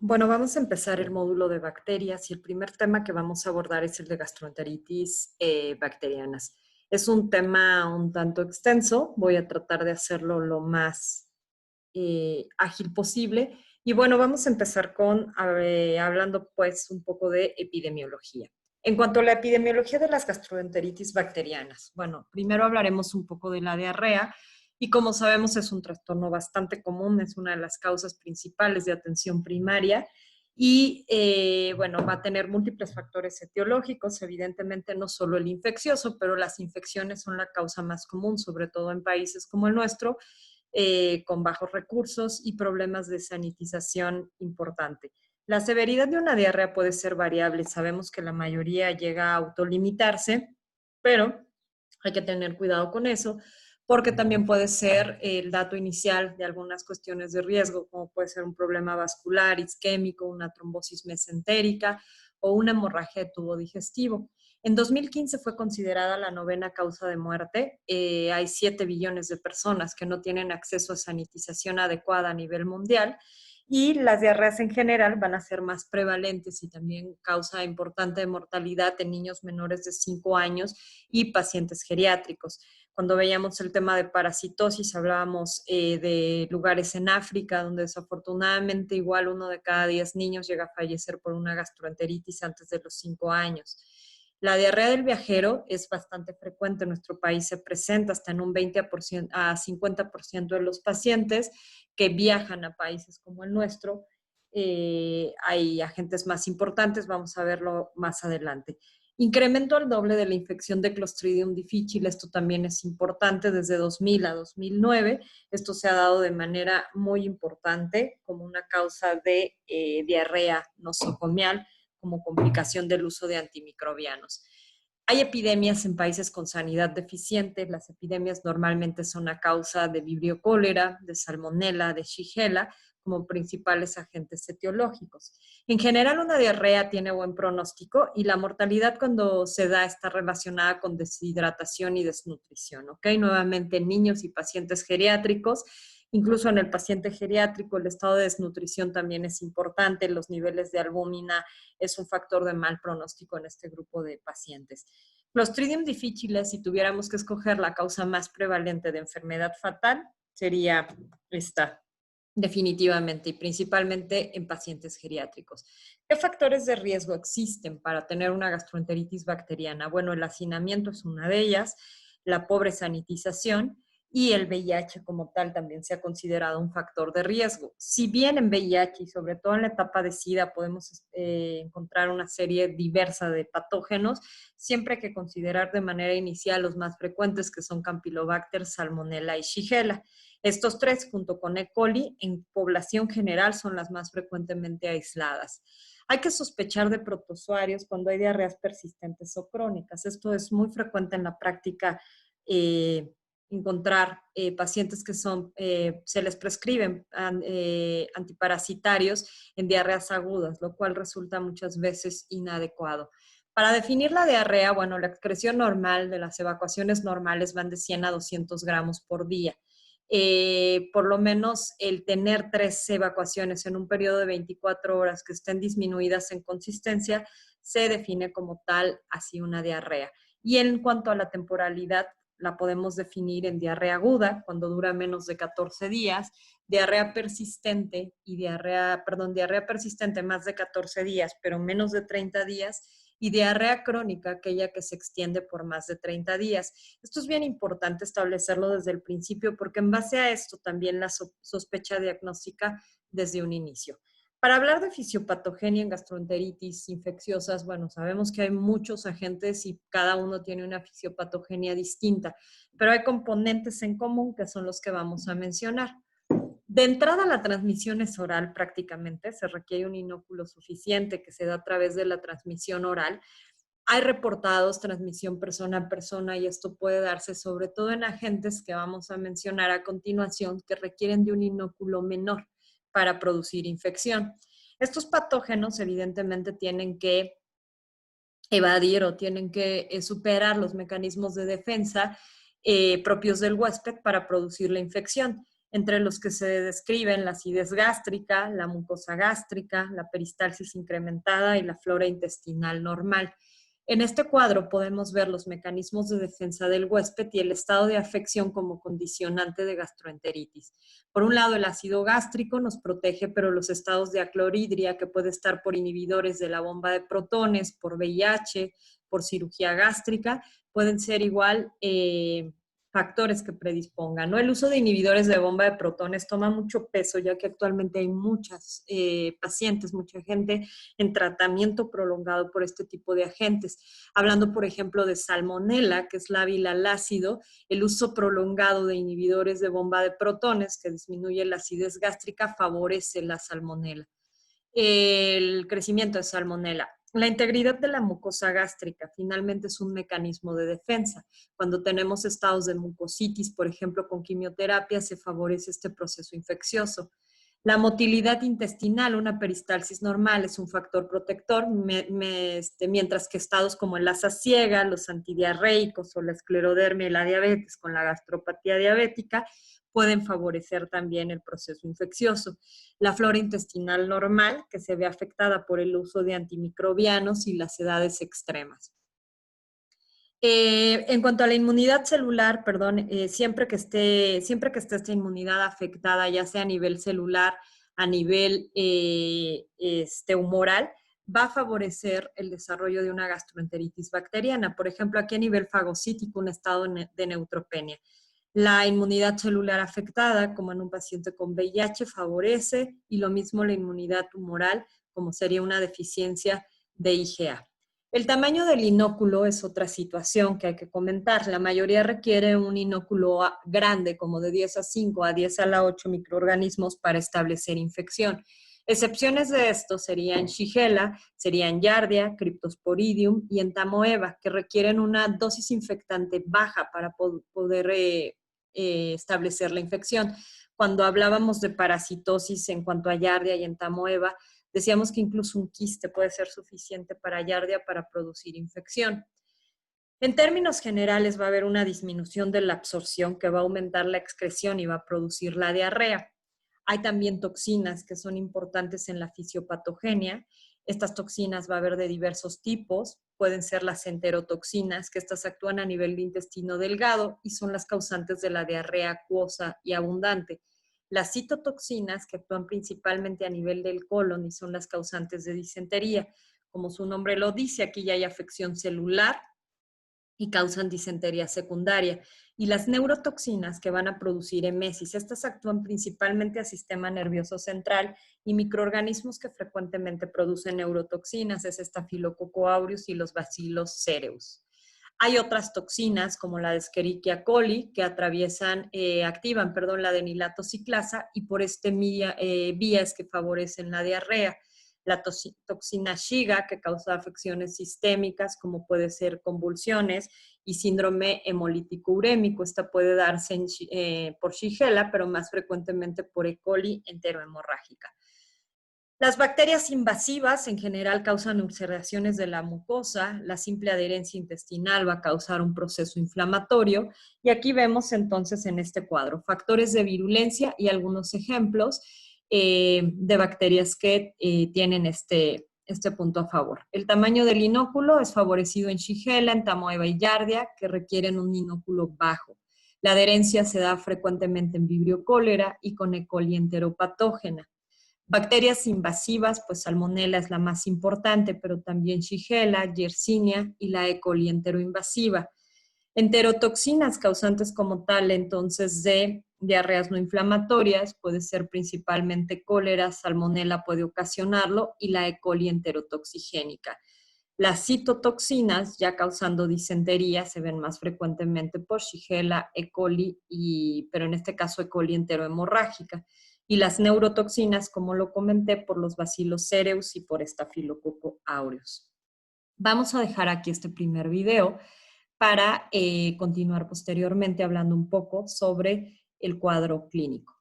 Bueno, vamos a empezar el módulo de bacterias y el primer tema que vamos a abordar es el de gastroenteritis bacterianas. Es un tema un tanto extenso, voy a tratar de hacerlo lo más ágil posible. Y bueno, vamos a empezar con hablando pues un poco de epidemiología. En cuanto a la epidemiología de las gastroenteritis bacterianas, bueno, primero hablaremos un poco de la diarrea y como sabemos es un trastorno bastante común, es una de las causas principales de atención primaria y bueno, va a tener múltiples factores etiológicos, evidentemente no solo el infeccioso, pero las infecciones son la causa más común, sobre todo en países como el nuestro, con bajos recursos y problemas de sanitización importante. La severidad de una diarrea puede ser variable. Sabemos que la mayoría llega a autolimitarse, pero hay que tener cuidado con eso, porque también puede ser el dato inicial de algunas cuestiones de riesgo, como puede ser un problema vascular, isquémico, una trombosis mesentérica o una hemorragia de tubo digestivo. En 2015 fue considerada la novena causa de muerte. Hay 7 billones de personas que no tienen acceso a sanitización adecuada a nivel mundial y las diarreas en general van a ser más prevalentes y también causa importante de mortalidad en niños menores de 5 años y pacientes geriátricos. Cuando veíamos el tema de parasitosis, hablábamos de lugares en África donde desafortunadamente igual 1 de cada 10 niños llega a fallecer por una gastroenteritis antes de los 5 años. La diarrea del viajero es bastante frecuente en nuestro país, se presenta hasta en un 20% a 50% de los pacientes que viajan a países como el nuestro. Hay agentes más importantes, vamos a verlo más adelante. Incremento al doble de la infección de Clostridium difficile, esto también es importante desde 2000 a 2009. Esto se ha dado de manera muy importante como una causa de diarrea nosocomial como complicación del uso de antimicrobianos. Hay epidemias en países con sanidad deficiente. Las epidemias normalmente son a causa de vibrio cólera, de salmonela, de shigella, como principales agentes etiológicos. En general, una diarrea tiene buen pronóstico y la mortalidad cuando se da está relacionada con deshidratación y desnutrición, ¿ok? Nuevamente en niños y pacientes geriátricos, incluso en el paciente geriátrico, el estado de desnutrición también es importante, los niveles de albúmina es un factor de mal pronóstico en este grupo de pacientes. Clostridium difficile, si tuviéramos que escoger la causa más prevalente de enfermedad fatal, sería esta, definitivamente, y principalmente en pacientes geriátricos. ¿Qué factores de riesgo existen para tener una gastroenteritis bacteriana? Bueno, el hacinamiento es una de ellas, la pobre sanitización y el VIH como tal también se ha considerado un factor de riesgo. Si bien en VIH y sobre todo en la etapa de SIDA podemos encontrar una serie diversa de patógenos, siempre hay que considerar de manera inicial los más frecuentes que son Campylobacter, Salmonella y Shigella. Estos tres, junto con E. coli, en población general son las más frecuentemente aisladas. Hay que sospechar de protozoarios cuando hay diarreas persistentes o crónicas. Esto es muy frecuente en la práctica, encontrar pacientes que se les prescriben antiparasitarios en diarreas agudas, lo cual resulta muchas veces inadecuado. Para definir la diarrea, bueno, la excreción normal de las evacuaciones normales van de 100 a 200 gramos por día. Por lo menos el tener 3 evacuaciones en un periodo de 24 horas que estén disminuidas en consistencia se define como tal así una diarrea. Y en cuanto a la temporalidad, la podemos definir en diarrea aguda, cuando dura menos de 14 días, diarrea persistente y diarrea persistente más de 14 días, pero menos de 30 días, y diarrea crónica, aquella que se extiende por más de 30 días. Esto es bien importante establecerlo desde el principio porque en base a esto también la sospecha diagnóstica desde un inicio. Para hablar de fisiopatogenia en gastroenteritis infecciosas, bueno, sabemos que hay muchos agentes y cada uno tiene una fisiopatogenia distinta, pero hay componentes en común que son los que vamos a mencionar. De entrada, la transmisión es oral prácticamente, se requiere un inóculo suficiente que se da a través de la transmisión oral. Hay reportados transmisión persona a persona y esto puede darse sobre todo en agentes que vamos a mencionar a continuación que requieren de un inóculo menor para producir infección. Estos patógenos evidentemente tienen que evadir o tienen que superar los mecanismos de defensa propios del huésped para producir la infección. entre los que se describen la acidez gástrica, la mucosa gástrica, la peristalsis incrementada y la flora intestinal normal. En este cuadro podemos ver los mecanismos de defensa del huésped y el estado de afección como condicionante de gastroenteritis. Por un lado, el ácido gástrico nos protege, pero los estados de aclorhidria, que puede estar por inhibidores de la bomba de protones, por VIH, por cirugía gástrica, pueden ser igual factores que predispongan, ¿no? El uso de inhibidores de bomba de protones toma mucho peso, ya que actualmente hay muchas pacientes, mucha gente en tratamiento prolongado por este tipo de agentes. Hablando, por ejemplo, de salmonela, que es lábil al ácido, el uso prolongado de inhibidores de bomba de protones, que disminuye la acidez gástrica, favorece la salmonela. El crecimiento de salmonela. La integridad de la mucosa gástrica finalmente es un mecanismo de defensa. Cuando tenemos estados de mucositis, por ejemplo, con quimioterapia, se favorece este proceso infeccioso. La motilidad intestinal, una peristalsis normal, es un factor protector, mientras que estados como el asa ciega, los antidiarreicos o la esclerodermia y la diabetes con la gastropatía diabética pueden favorecer también el proceso infeccioso. La flora intestinal normal, que se ve afectada por el uso de antimicrobianos y las edades extremas. En cuanto a la inmunidad celular, perdón, siempre que esté esta inmunidad afectada, ya sea a nivel celular, a nivel humoral, va a favorecer el desarrollo de una gastroenteritis bacteriana. Por ejemplo, aquí a nivel fagocítico, un estado de neutropenia. La inmunidad celular afectada, como en un paciente con VIH, favorece, y lo mismo la inmunidad tumoral, como sería una deficiencia de IgA. El tamaño del inóculo es otra situación que hay que comentar. La mayoría requiere un inóculo grande, como de 10 a 5 a 10 a la 8 microorganismos para establecer infección. Excepciones de esto serían Shigella, serían Giardia, Cryptosporidium y Entamoeba, que requieren una dosis infectante baja para poder establecer la infección. Cuando hablábamos de parasitosis en cuanto a Giardia y Entamoeba, decíamos que incluso un quiste puede ser suficiente para Giardia para producir infección. En términos generales va a haber una disminución de la absorción que va a aumentar la excreción y va a producir la diarrea. Hay también toxinas que son importantes en la fisiopatogenia. Estas toxinas va a haber de diversos tipos. Pueden ser las enterotoxinas, que estas actúan a nivel de intestino delgado y son las causantes de la diarrea acuosa y abundante. Las citotoxinas, que actúan principalmente a nivel del colon y son las causantes de disentería. Como su nombre lo dice, aquí ya hay afección celular y causan disentería secundaria. Y las neurotoxinas que van a producir emesis, estas actúan principalmente al sistema nervioso central y microorganismos que frecuentemente producen neurotoxinas, es Staphylococcus aureus y los Bacillus cereus. Hay otras toxinas como la de Escherichia coli que activan la adenilato ciclasa y por vías que favorecen la diarrea. La toxina Shiga, que causa afecciones sistémicas como puede ser convulsiones y síndrome hemolítico urémico. Esta puede darse por Shigella, pero más frecuentemente por E. coli enterohemorrágica. Las bacterias invasivas en general causan ulceraciones de la mucosa, la simple adherencia intestinal va a causar un proceso inflamatorio y aquí vemos entonces en este cuadro factores de virulencia y algunos ejemplos de bacterias que tienen este punto a favor. El tamaño del inóculo es favorecido en Shigella, Entamoeba y Giardia, que requieren un inóculo bajo. La adherencia se da frecuentemente en Vibrio cólera y con E. coli enteropatógena. Bacterias invasivas, pues Salmonella es la más importante, pero también Shigella, Yersinia y la E. coli enteroinvasiva. Enterotoxinas causantes como tal, entonces, de diarreas no inflamatorias, puede ser principalmente cólera, Salmonella puede ocasionarlo, y la E. coli enterotoxigénica. Las citotoxinas, ya causando disentería, se ven más frecuentemente por Shigella, E. coli, pero en este caso E. coli enterohemorrágica. Y las neurotoxinas, como lo comenté, por los Bacillus cereus y por Staphylococcus aureus. Vamos a dejar aquí este primer video para continuar posteriormente hablando un poco sobre el cuadro clínico.